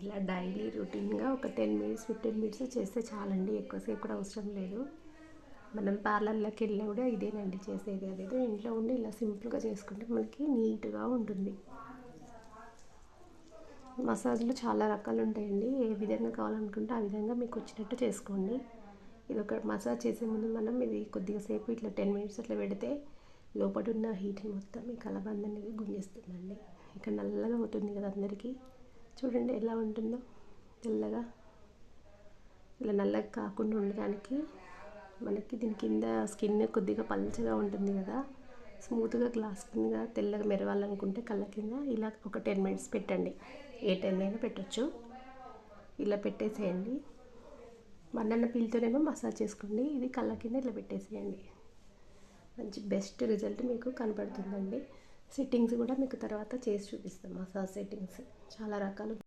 ఇలా డైలీ రొటీన్గా ఒక 10 మినిట్స్ 15 మినిట్స్ చేస్తే చాలండి, ఎక్కువసేపు కూడా అవసరం లేదు. మనం పార్లర్లోకి వెళ్ళినా కూడా ఇదేనండి చేసేది. అదేదో ఇంట్లో ఉండి ఇలా సింపుల్గా చేసుకుంటే మనకి నీట్గా ఉంటుంది. మసాజ్లు చాలా రకాలు ఉంటాయండి, ఏ విధంగా కావాలనుకుంటే ఆ విధంగా మీకు వచ్చినట్టు చేసుకోండి. ఇది ఒక మసాజ్ చేసే ముందు మనం ఇది కొద్దిగా సేపు ఇట్లా 10 మినిట్స్ అట్లా పెడితే లోపల ఉన్న హీట్ మొత్తం ఈ కలబంద అనేది గుంజేస్తుందండి. ఇక్కడ నల్లగా అవుతుంది కదా అందరికీ, చూడండి ఎలా ఉంటుందో తెల్లగా. ఇలా నల్లగా కాకుండా ఉండడానికి మనకి దీని కింద స్కిన్ కొద్దిగా పల్చగా ఉంటుంది కదా, స్మూత్గా గ్లాస్ స్కిన్గా తెల్లగా మెరవాలనుకుంటే కళ్ళ కింద ఇలా ఒక 10 మినిట్స్ పెట్టండి. ఏ టైం అయినా పెట్టచ్చు. ఇలా పెట్టేసేయండి. బనానా పీల్తోనేమో మసాజ్ చేసుకోండి, ఇది కళ్ళ కింద ఇట్లా పెట్టేసేయండి. మంచి బెస్ట్ రిజల్ట్ మీకు కనపడుతుందండి. సెట్టింగ్స్ కూడా మీకు తర్వాత చేసి చూపిస్తాం. మసాజ్ సెట్టింగ్స్ చాలా రకాలు